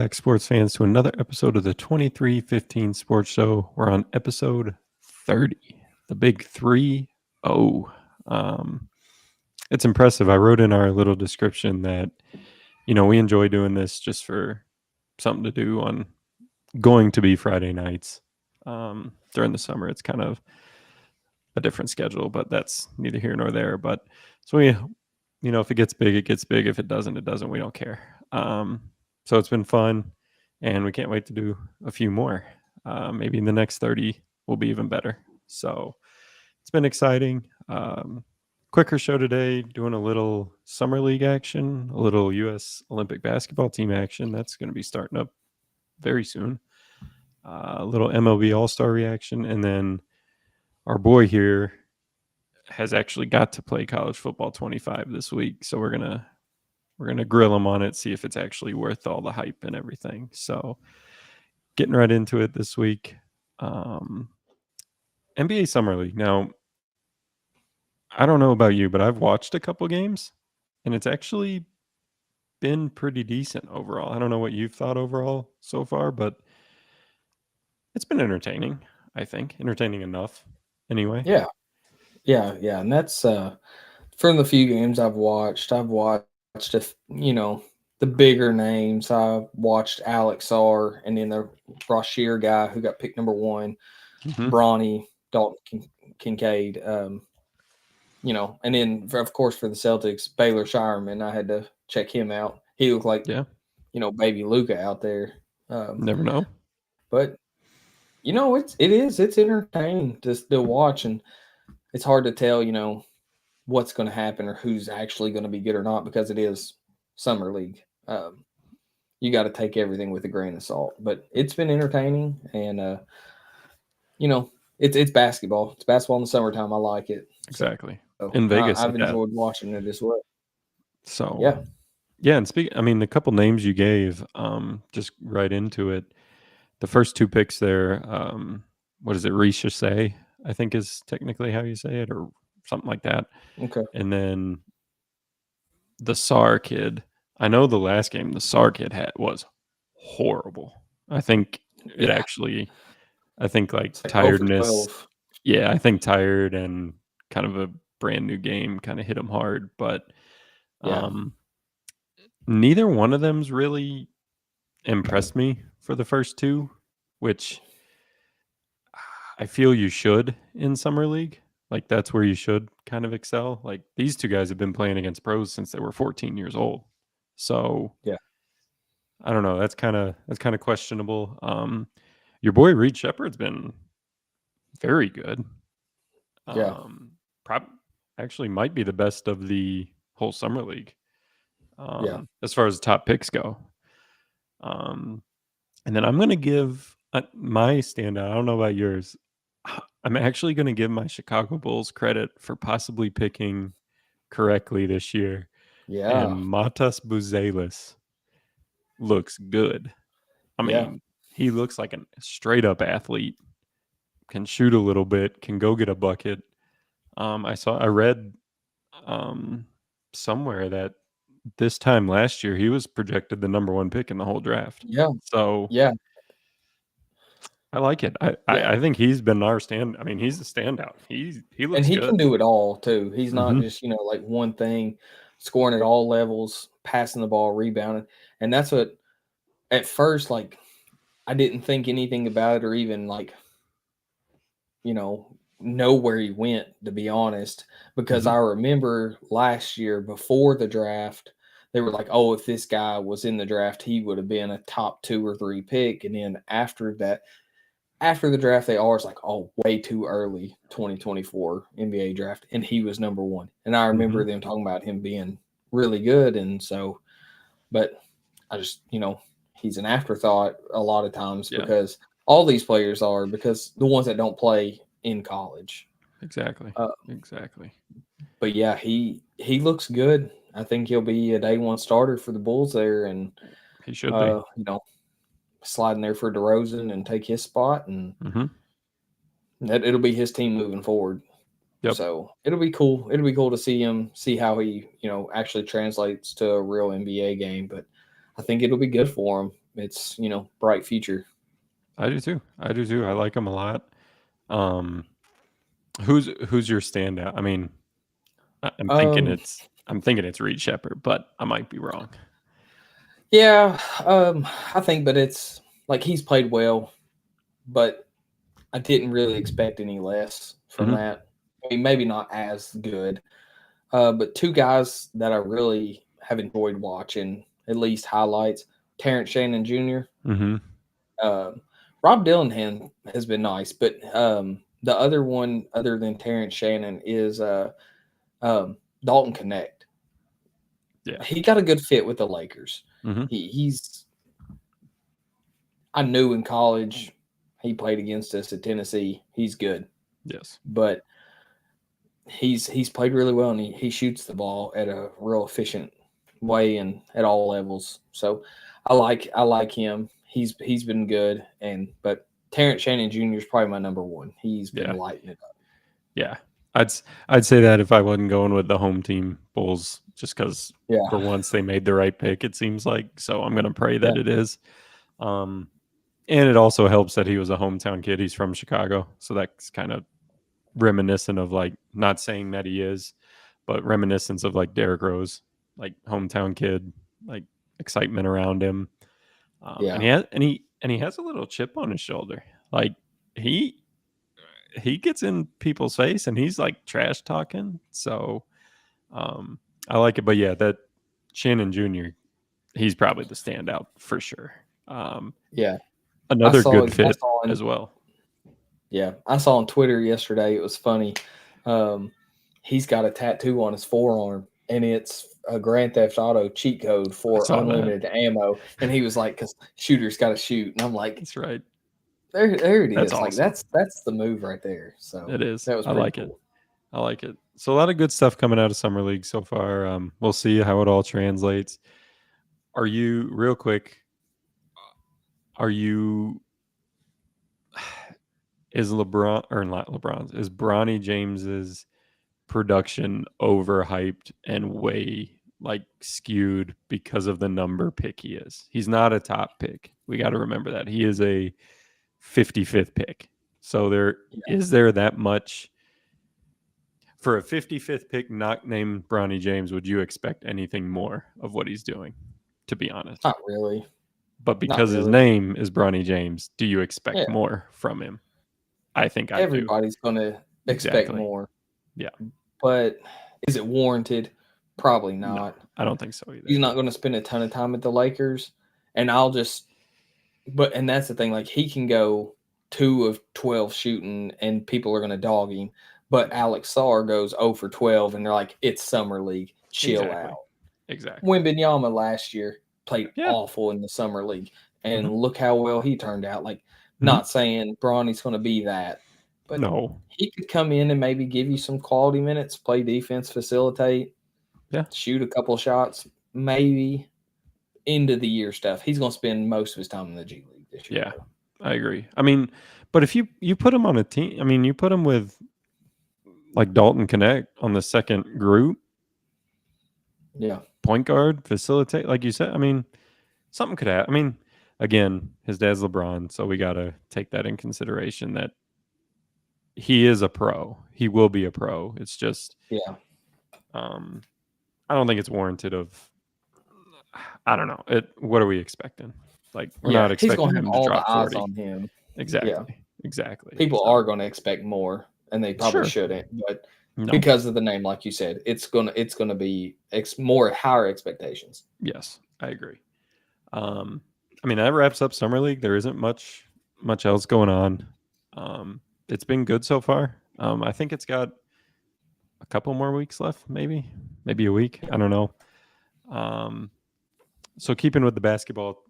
back, sports fans, to another episode of the 2315 Sports Show. We're on episode 30, the big 3 0. It's impressive. I wrote in our little description that, we enjoy doing this just for something to do on going to be Friday nights. During the summer, it's kind of a different schedule, but that's neither here nor there. But so if it gets big, it gets big. If it doesn't, it doesn't. We don't care. So it's been fun, and we can't wait to do a few more. Maybe in the next 30 will be even better. So it's been exciting. Quicker show today, doing a little summer league action, a little U.S. Olympic basketball team action. That's going to be starting up very soon. A little MLB Allstar reaction, and then our boy here has actually got to play college football 25 this week. So we're gonna grill him on it, see if it's actually worth all the hype and everything. So getting right into it this week. NBA Summer League. Now, I don't know about you, but I've watched a couple games, and it's actually been pretty decent overall. I don't know what you've thought overall so far, but it's been entertaining, I think. Entertaining enough, anyway. Yeah. And that's from the few games I've watched. The bigger names. I've watched Alex R. and then the Brashear guy who got picked number one, Bronny, Dalton Kincaid. And then of course for the Celtics, Baylor Shireman. I had to check him out. He looked like baby Luca out there. Never know. But it's entertaining to watch, and it's hard to tell, what's going to happen or who's actually going to be good or not because it is summer league. You got to take everything with a grain of salt, but it's been entertaining, and it's basketball. It's basketball in the summertime. I like it. Exactly. So In Vegas, I've enjoyed watching it as well. So yeah. And the couple names you gave, just right into it. The first two picks there, what is it, Richesay, I think is technically how you say it, or something like that. Okay. And then the Sar kid. I know the last game the Sar kid was horrible. I think it actually, like tiredness. Yeah, I think tired and kind of a brand new game kind of hit him hard, but neither one of them's really impressed me for the first two, which I feel you should in summer league. Like that's where you should kind of excel. Like these two guys have been playing against pros since they were 14 years old. So I don't know. That's kind of questionable. Your boy Reed Shepherd's been very good. Actually might be the best of the whole summer league. As far as top picks go. And then I'm going to give my standout. I don't know about yours. I'm actually going to give my Chicago Bulls credit for possibly picking correctly this year. Yeah. And Matas Buzelis looks good. I mean, he looks like a straight up athlete, can shoot a little bit, can go get a bucket. I read somewhere that this time last year he was projected the number one pick in the whole draft. So I like it. I think he's been our stand. I mean, he's a standout. He looks and he good. can do it all too. He's not just like one thing, scoring at all levels, passing the ball, rebounding, and that's what. At first, like I didn't think anything about it or even like know where he went, to be honest, because I remember last year before the draft, they were like, "Oh, if this guy was in the draft, he would have been a top 2 or 3 pick." And then after the draft, they always like, "Oh, way too early, 2024 NBA draft," and he was number 1. And I remember them talking about him being really good, and so, but I just he's an afterthought a lot of times because all these players are, because the ones that don't play in college. Exactly. But yeah, he looks good. I think he'll be a day one starter for the Bulls there, and he should be. Sliding there for DeRozan and take his spot, and it'll be his team moving forward. So it'll be cool. It'll be cool to see how he actually translates to a real NBA game. But I think it'll be good for him. it's bright future. I do too. I do too. I like him a lot. Um, who's your standout? I mean, I'm thinking Um, it's Reed Shepard, but I might be wrong. yeah, I think, but it's like he's played well, but I didn't really expect any less from Hmm. that. I mean, maybe not as good. But two guys that I really have enjoyed watching, at least highlights, Terrence Shannon Jr. Hmm. Um, Rob Dillingham has been nice, but the other one, other than Terrence Shannon, is Dalton Connect. Yeah. He got a good fit with the Lakers. Hmm. He's I knew in college he played against us at Tennessee. He's good, Yes. but he's played really well, and he shoots the ball at a real efficient way and at all levels. So I like him. He's been good, but Terrence Shannon Jr. is probably my number one. He's been Yeah. lighting it up. Yeah. I'd say that if I wasn't going with the home team Bulls, just because Yeah, for once they made the right pick, it seems like. So I'm gonna pray yeah, that it is. Um, and it also helps that he was a hometown kid. He's from Chicago, so that's kind of reminiscent of like not saying that he is, but reminiscence of like Derrick Rose, like hometown kid, like excitement around him. And yeah. he has a little chip on his shoulder. Like he he gets in people's face and he's like trash talking. So um, I like it. But yeah, that Shannon Jr. He's probably the standout for sure. Um, Yeah, I another saw. good I fit saw. as well. Yeah, I saw on Twitter yesterday. It was funny. Um, he's got a tattoo on his forearm, and it's a Grand Theft Auto cheat code I for saw that. unlimited ammo. And he was like, "Cause shooters got to shoot," and I'm like, That's right. there it That's is. Like awesome. that's the move right there. So It is. that was I pretty like it. cool. I like it. So a lot of good stuff coming out of summer league so far. We'll see how it all translates. Are you real quick? Are you is LeBron or not LeBron's? Is Bronny James's production overhyped and way like skewed because of the number pick he is? He's not a top pick. We got to remember that he is a 55th pick. So there that much for a 55th pick not named Bronny James, would you expect anything more of what he's doing, to be honest? Not really. But Not because his really. name is Bronny James, do you expect Yeah. more from him? I think I do. Everybody's gonna expect Exactly. more, Yeah. but is it warranted? Probably No, not. I don't think so He's either. not going to spend a ton of time at the Lakers, and and that's the thing. Like he can go 2 of 12 shooting, and people are going to dog him. But Alex Sarr goes 0 for 12, and they're like, "It's summer league, chill Exactly. out." Exactly. Wembenyama last year played Yeah. awful in the summer league, Hmm. and look how well he turned out. Like, Hmm. not saying Bronny's going to be that, but No. he could come in and maybe give you some quality minutes, play defense, facilitate, Yeah. shoot a couple shots, maybe end of the year stuff. He's going to spend most of his time in the G League this year, Yeah. though. I agree. I mean, but if you put him on a team, I mean, you put him with like Dalton Connect on the second group, Yeah, point guard, facilitate, like you said. I mean, something could happen. I mean, again, his dad's LeBron, so we got to take that in consideration that he is a pro. He will be a pro. It's just, yeah, um, I don't think it's warranted. I don't know. What are we expecting? Like, we're yeah. not He's going expecting to have him to all the drop eyes 40. on him. Yeah, Exactly. Exactly. people So are going to expect more, and they probably sure. shouldn't, but No. because of the name, like you said, it's gonna be more higher expectations. Yes, I agree. Um, I mean that wraps up summer league. There isn't much else going on. It's been good so far. I think it's got a couple more weeks left, maybe a week. I don't know. Um, so keeping with the basketball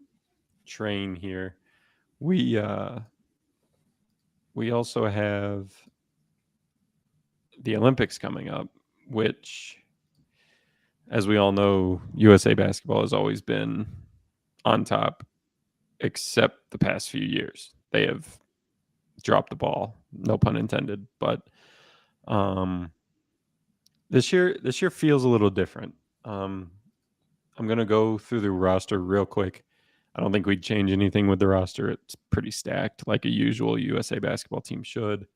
train here, we we also have the Olympics coming up, which, as we all know, USA basketball has always been on top, except the past few years. They have dropped the ball, no pun intended. But um, this year feels a little different. Um, I'm gonna go through the roster real quick. I don't think we'd change anything with the roster. It's pretty stacked, like a usual USA basketball team should.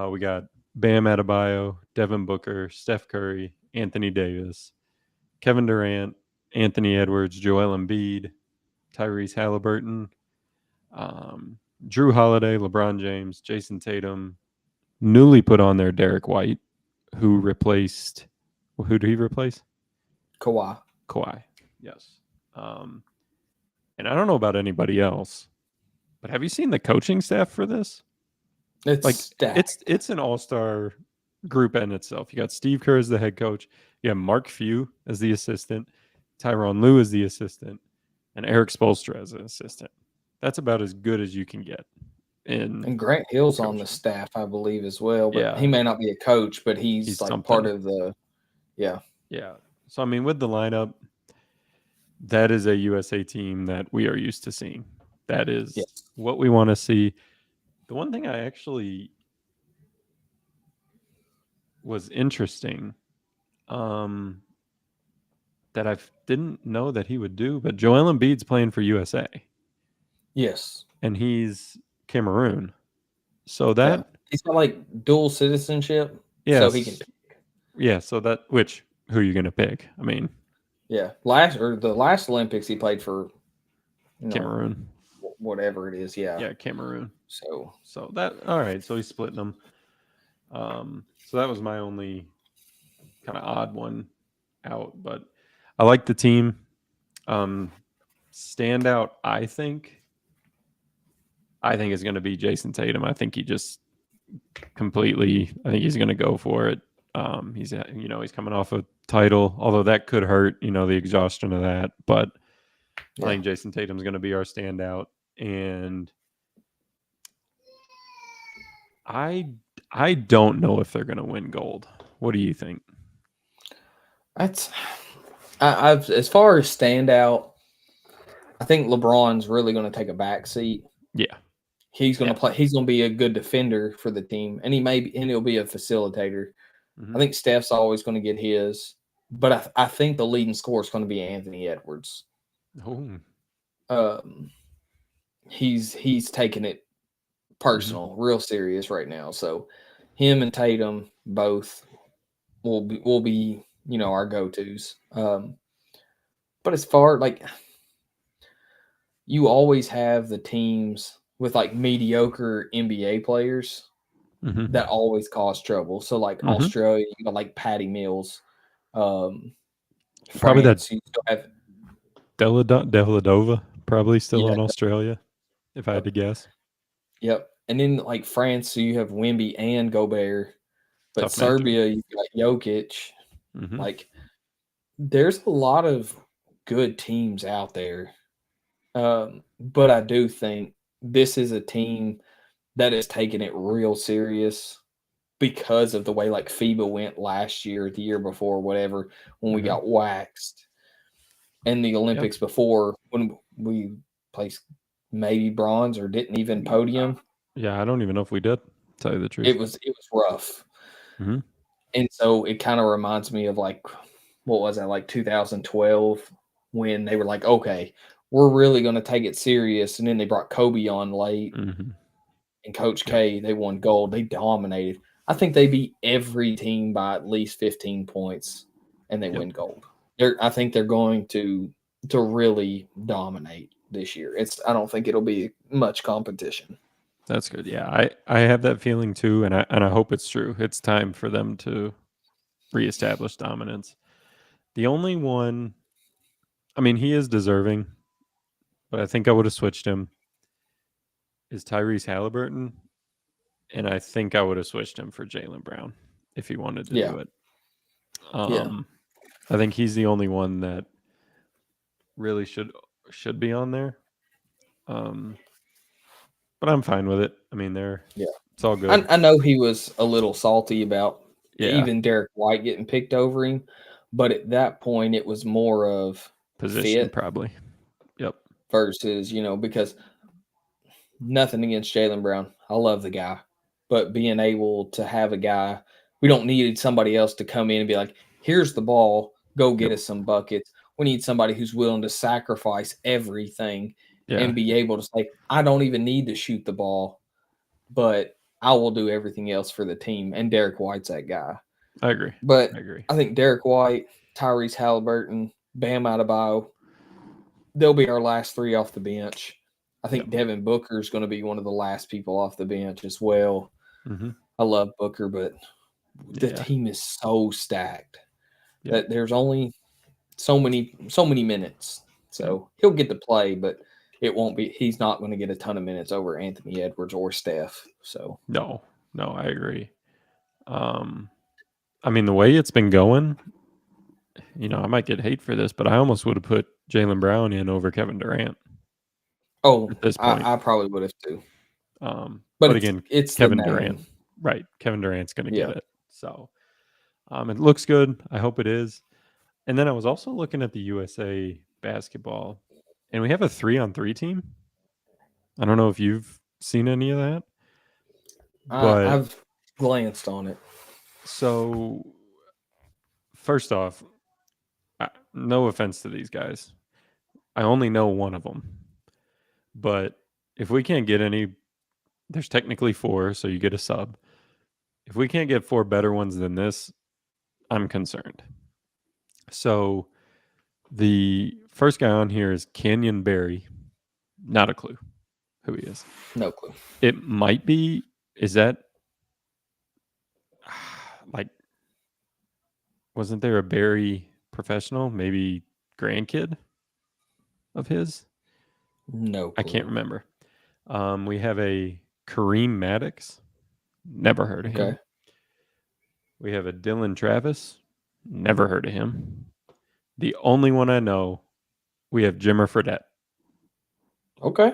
We got Bam Adebayo, Devin Booker, Steph Curry, Anthony Davis, Kevin Durant, Anthony Edwards, Joel Embiid, Tyrese Halliburton, Drew Holiday, LeBron James, Jason Tatum, newly put on there Derek White, who replaced. Who did he replace? Kawhi. Kawhi. Yes. And I don't know about anybody else, but have you seen the coaching staff for this? It's Like stacked. it's an all-star group in itself. You got Steve Kerr as the head coach, you have Mark Few as the assistant, Tyronn Lue as the assistant, and Eric Spoelstra as an assistant. That's about as good as you can get. And Grant Hill's on the coaching. staff, I believe, as well. But Yeah. he may not be a coach, but he's like something. part of the Yeah. So I mean, with the lineup, that is a USA team that we are used to seeing. That is Yes. what we want to see. The one thing I actually was interesting that I didn't know that he would do, but Joel Embiid's playing for USA. Yes. And he's Cameroon. So that he's got like dual citizenship. Yes. So he can pick. Yeah, so that who are you gonna pick? I mean, the last Olympics he played for Cameroon. Whatever it is, yeah. Yeah, Cameroon. So that all right, so he's splitting them. So that was my only kind of odd one out, but I like the team. Standout, I think is going to be Jason Tatum. I think he just completely. I think he's going to go for it. He's he's coming off a title, although that could hurt. The exhaustion of that, but I think Jason Tatum's going to be our standout, and I don't know if they're going to win gold. What do you think? I've as far as standout, I think LeBron's really going to take a back seat. Yeah. He's going to play. He's going to be a good defender for the team, and he'll be a facilitator. Mm-hmm. I think Steph's always going to get his, but I think the leading scorer is going to be Anthony Edwards. Oh. He's taking it personal, real serious right now. So him and Tatum both will be our go-tos. But as far like you always have the teams with like mediocre NBA players that always cause trouble. So like Australia, you got like Patty Mills. Probably France, that you still have Deladova probably still on Australia, if I had to guess. Yep. And then like France, so you have Wemby and Gobert. But tough Serbia, you've got Jokic. Like there's a lot of good teams out there. But I do think this is a team that is taking it real serious because of the way like FIBA went last year, the year before, whatever, when we got waxed. And the Olympics before, when we placed maybe bronze or didn't even podium. Yeah, I don't even know if we did, to tell you the truth. It was rough. And so it kind of reminds me of like, what was that, like 2012, when they were like, okay, we're really going to take it serious. And then they brought Kobe on late. And Coach K, they won gold. They dominated. I think they beat every team by at least 15 points, and they win gold. I think they're going to really dominate this year. I don't think it'll be much competition. That's good. Yeah, I have that feeling too, and I hope it's true. It's time for them to reestablish dominance. The only one, I mean, he is deserving, but I think I would have switched him, is Tyrese Halliburton, and I think I would have switched him for Jaylen Brown if he wanted to do it. I think he's the only one that really should be on there. But I'm fine with it. I mean, it's all good. I know he was a little salty about even Derek White getting picked over him, but at that point, it was more of position, fit probably. Yep. Versus, because nothing against Jaylen Brown. I love the guy, but being able to have a guy, we don't need somebody else to come in and be like, here's the ball, go get us some buckets. We need somebody who's willing to sacrifice everything Yeah, and be able to say, I don't even need to shoot the ball, but I will do everything else for the team. And Derek White's that guy. I agree. But I agree. I think Derek White, Tyrese Halliburton, Bam Adebayo, they'll be our last three off the bench. I think Yep. Devin Booker is going to be one of the last people off the bench as well. Mm-hmm. I love Booker, but the Yeah. team is so stacked Yep. that there's only so many minutes. So he'll get to play, but it won't be. He's not going to get a ton of minutes over Anthony Edwards or Steph. So No, I agree. I mean, the way it's been going, I might get hate for this, but I almost would have put Jaylen Brown in over Kevin Durant at this point. I probably would have too. But But again, it's Kevin the name. Durant, right? Kevin Durant's going to Yeah. get it. So it looks good. I hope it is. And then I was also looking at the USA basketball, and we have a 3-on-3 team. I don't know if you've seen any of that, but I've glanced on it. so first off, no offense to these guys, I only know one of them. But if we can't get any, there's technically 4, so you get a sub. If we can't get 4 better ones than this, I'm concerned. So the first guy on here is Canyon Barry. Not a clue who he is. No clue. It might be, is that like, wasn't there a Barry professional, maybe grandkid of his? No clue. I can't remember. We have a Kareem Maddox. Never heard of him. We have a Dylan Travis. Never heard of him. The only one I know, we have Jimmer Fredette. Okay.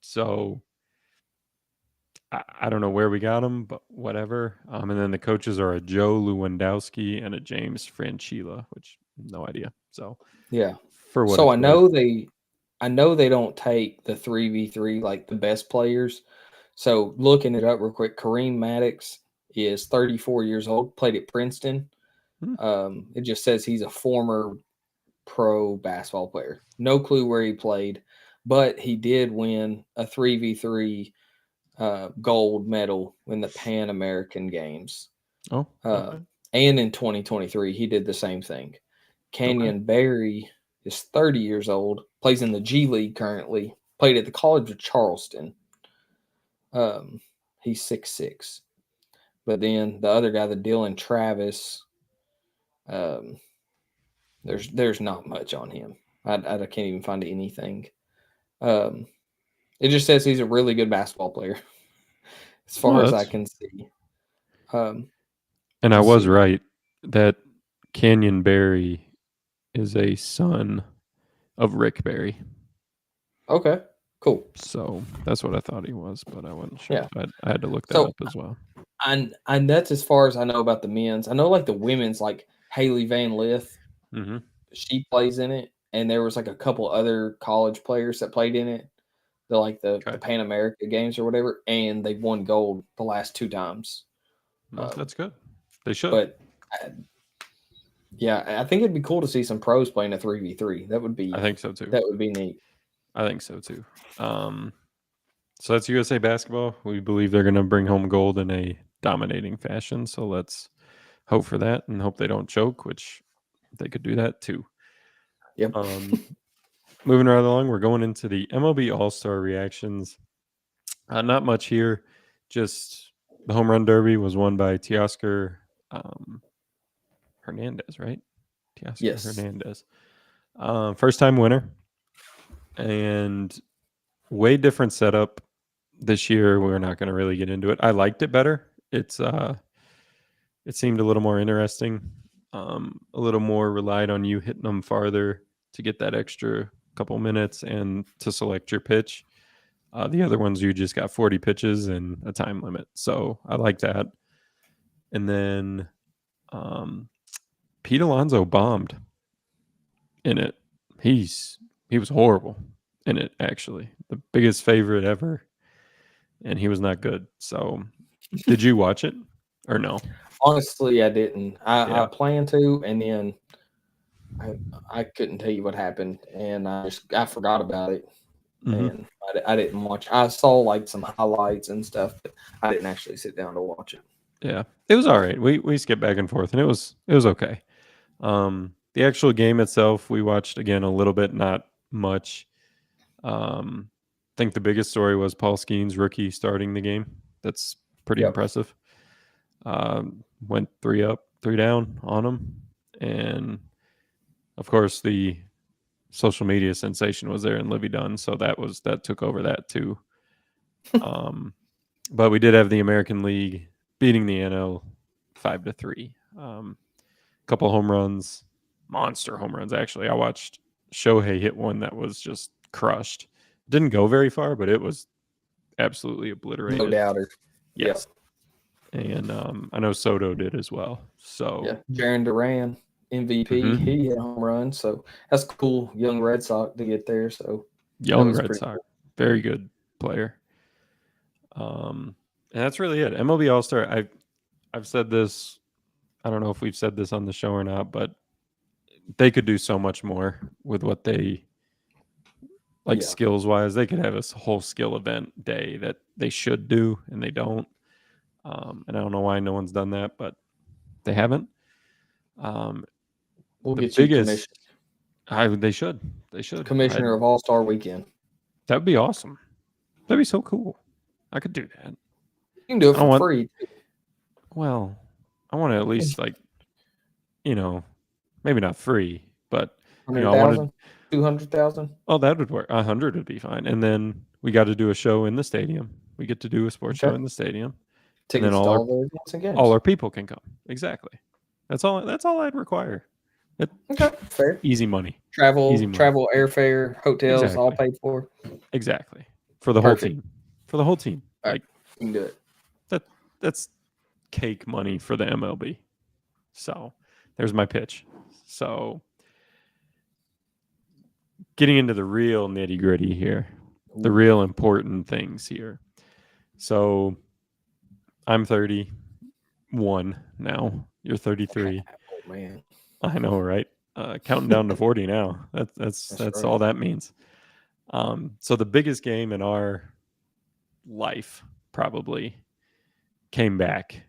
So I don't know where we got him, but whatever. And then the coaches are a Joe Lewandowski and a James Franchila, which no idea. So yeah. For what so I know they don't take the 3v3 like the best players. So looking it up real quick, Kareem Maddox is 34 years old, played at Princeton. It just says he's a former pro basketball player. No clue where he played, but he did win a 3v3 gold medal in the Pan American Games. Oh, okay. And in 2023, he did the same thing. Canyon Barry is 30 years old, plays in the G League currently, played at the College of Charleston. He's 6'6". But then the other guy, the Dylan Travis, there's not much on him. I can't even find anything. It just says he's a really good basketball player, as far as I can see. And I was right that Canyon Barry is a son of Rick Barry. Okay, cool. So that's what I thought he was, but I wasn't sure. Yeah. I had to look that up as well. And that's as far as I know about the men's. I know like the women's, like Haley Van Lith, she plays in it, and there was like a couple other college players that played in it. The Pan America Games or whatever, and they've won gold the last 2 times. That's good. They should. But I think it'd be cool to see some pros playing a 3v3. That would be. I think so too. That would be neat. I think so too. So that's USA basketball. We believe they're going to bring home gold in a dominating fashion. So let's hope for that and hope they don't choke, which they could do that too. Yep. Moving right along, we're going into the MLB Allstar reactions. Not much here. Just the home run derby was won by Teoscar Hernandez, right? Teoscar Hernandez. First time winner. And way different setup this year. We're not going to really get into it. I liked it better. It seemed a little more interesting. A little more relied on you hitting them farther to get that extra couple minutes and to select your pitch. The other ones, you just got 40 pitches and a time limit. So I like that. And then Pete Alonso bombed in it. He was horrible in it, actually. The biggest favorite ever. And he was not good. So did you watch it or no? Honestly, I didn't. I plan to, and then I couldn't tell you what happened, and I forgot about it, Mm-hmm. and I didn't watch. I saw like some highlights and stuff, but I didn't actually sit down to watch it. Yeah, it was all right. We skipped back and forth, and it was okay. The actual game itself, we watched again a little bit, not much. I think the biggest story was Paul Skeens, rookie, starting the game. That's pretty Yep. impressive. Went 3 up, 3 down on him, and of course the social media sensation was there in Livy Dunn, so that took over that too. Um, but we did have the American League beating the NL 5-3. Couple home runs, monster home runs. Actually, I watched Shohei hit one that was just crushed. Didn't go very far, but it was absolutely No obliterated. doubter. Yep. Yes, and I know Soto did as well. Yeah. So, Jaron Duran, MVP. mhm. He hit a home run, so that's cool. Young Red Sox to get there, so that Young was Red pretty Sox, cool. very good player. And that's really it. MLB All Star. I've said this. I don't know if we've said this on the show or not, but they could do so much more with what they like Yeah. skills wise. They could have a whole skill event day that they should do, and they don't. And I don't know why no one's done that, but they haven't. Um, We'll the get you biggest, they should, I commissioner of All Star Weekend. that would be awesome. That'd be so cool. I could do that. You can do it I don't for want. free. Well, I want to at least like maybe not free, but I wanted. 100,000, 200,000. Oh, that would work. 100 would be fine. And then we got to do a show in the stadium. We get to do a sports show Okay. in the stadium, and then Tickets to all those events and all games. our people can come. Exactly. That's all. That's all I'd require. It, Okay. Fair. easy money. Travel, Easy money. travel, airfare, hotels, all Exactly. paid for. Exactly. For the whole Perfect. team. For the whole team. All right. Like You can do it. that's cake money for the MLB. So there's my pitch. So getting into the real nitty gritty here, the real important things here. So I'm 31 now. You're 33. Oh man, I know, right? Counting down to 40 now. That's right. all that means. So the biggest game in our life probably came back.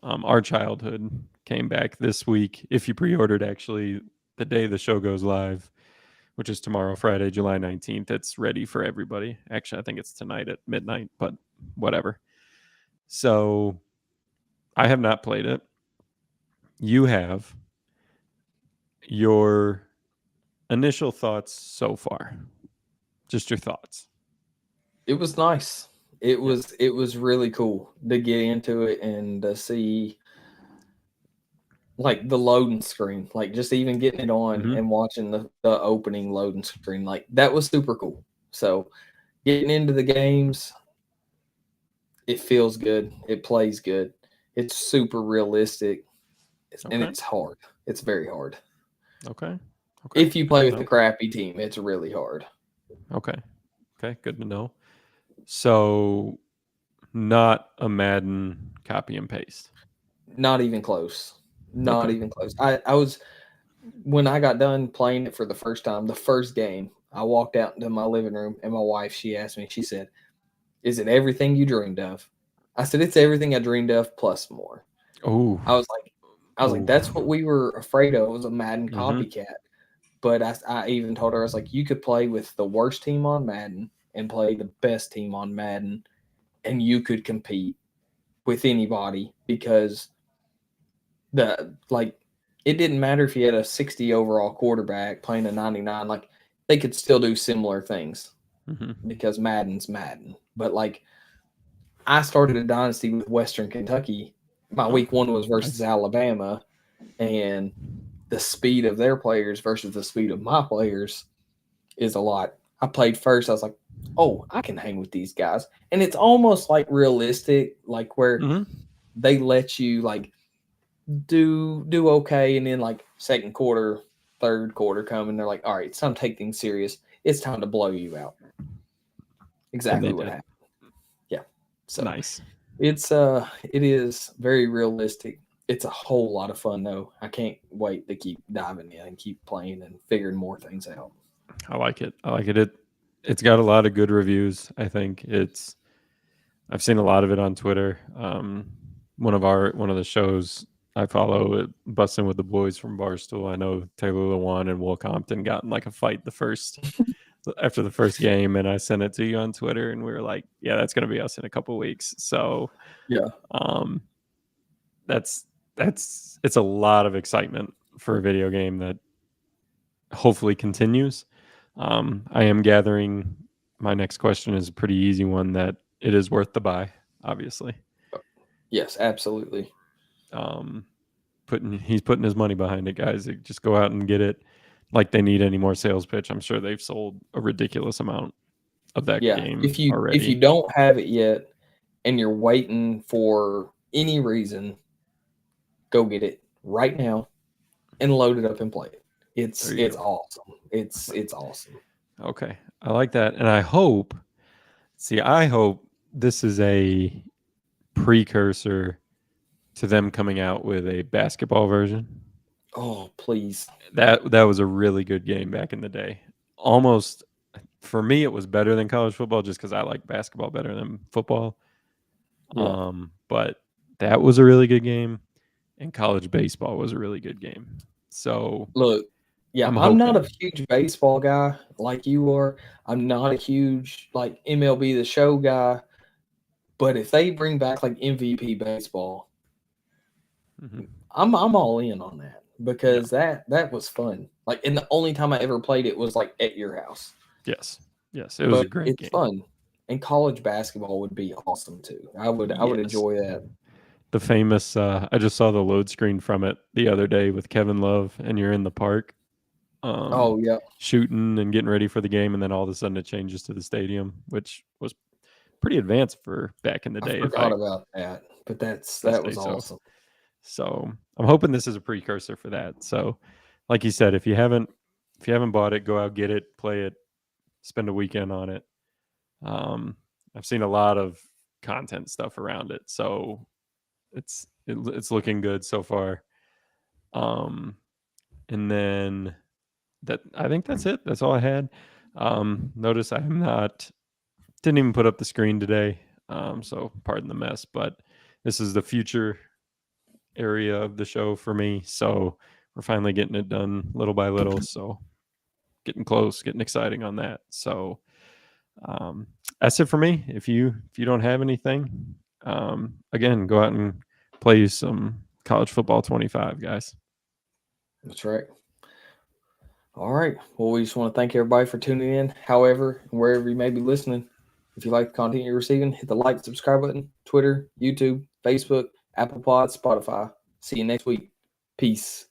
Our childhood came back this week. If you pre-ordered, actually, the day the show goes live, which is tomorrow, Friday, July 19th, it's ready for everybody. Actually, I think it's tonight at midnight, but whatever. So I have not played it. You have. Your initial thoughts so far. Just your thoughts. It was nice. It was really cool to get into it and to see like the loading screen, like just even getting it on Mm-hmm. and watching the opening loading screen, like that was super cool. So getting into the games, it feels good. It plays good. It's super realistic, and Okay. it's hard. It's very hard. Okay. Okay. If you Good play to with the know. crappy team, it's really hard. Okay. Okay. Good to know. So, not a Madden copy and paste. Not even close. Not Okay. even close. I was when I got done playing it for the first time, the first game, I walked out into my living room and my wife, she asked me, she said, "Is it everything you dreamed of?" I said, "It's everything I dreamed of plus more." Oh. I was like, that's what we were afraid of, was a Madden Mm-hmm. copycat. But I even told her, I was like, you could play with the worst team on Madden and play the best team on Madden, and you could compete with anybody because it didn't matter if you had a 60 overall quarterback playing a 99, like they could still do similar things Mm-hmm. because Madden's Madden. But like I started a dynasty with Western Kentucky. My Oh, week 1 was versus nice. Alabama, and the speed of their players versus the speed of my players is a lot. I played first. I was like, oh, I can hang with these guys. And it's almost like realistic, like where Mm-hmm. they let you like do okay, and then like second quarter, third quarter come, and they're like, all right, it's time to take things serious. It's time to blow you out. And they Exactly what did. happened. Yeah. So Nice. it is very realistic. it's a whole lot of fun though. I can't wait to keep diving in and keep playing and figuring more things out. I like it. I like it. It's got a lot of good reviews. I think I've seen a lot of it on Twitter. One of the shows I follow, Busting with the Boys from Barstool. I know Taylor Lewan and Will Compton got in like a fight after the first game, and I sent it to you on Twitter, and we were like, "Yeah, that's going to be us in a couple weeks." So, Yeah, that's it's a lot of excitement for a video game that hopefully continues. I am gathering. My next question is a pretty easy one. That it is worth the buy, obviously. yes, absolutely. He's putting his money behind it, guys. Just go out and get it. Like they need any more sales pitch. I'm sure they've sold a ridiculous amount of that Yeah, game if you already. don't have it yet and you're waiting for any reason, go get it right now and load it up and play it. It's There you go. awesome. It's awesome. Okay, I like that, and I hope this is a precursor to them coming out with a basketball version. Oh, please. That was a really good game back in the day. Almost for me, it was better than college football just because I like basketball better than football. Yeah. But that was a really good game, and college baseball was a really good game. So Look, yeah, I'm I'm not hoping. a huge baseball guy like you are. I'm not a huge like MLB the Show guy. But if they bring back like MVP baseball, Mhm. I'm all in on that Yeah. because that was fun. Like, and the only time I ever played it was like at your house. Yes. Yes. It was a But great it's game. fun. And college basketball would be awesome too. I would Yes. enjoy that. The famous. I just saw the load screen from it the other day with Kevin Love, and you're in the park, Oh yeah, shooting and getting ready for the game, and then all of a sudden it changes to the stadium, which was pretty advanced for back in the I day, forgot about that. But if I that say was so. awesome. So I'm hoping this is a precursor for that. So, like you said, if you haven't bought it, go out, get it, play it, spend a weekend on it. I've seen a lot of content stuff around it, so it's looking good so far. Um, and then I think that's it. That's all I had. Notice didn't even put up the screen today. So pardon the mess, but this is the future area of the show for me. So we're finally getting it done little by little. So getting close, getting exciting on that. So um, that's it for me. If you don't have anything, again, go out and play some college football 25, guys. That's right. All right. Well, we just want to thank everybody for tuning in. However, wherever you may be listening, if you like the content you're receiving, hit the like, subscribe button, Twitter, YouTube, Facebook, Apple Pod, Spotify. See you next week. Peace.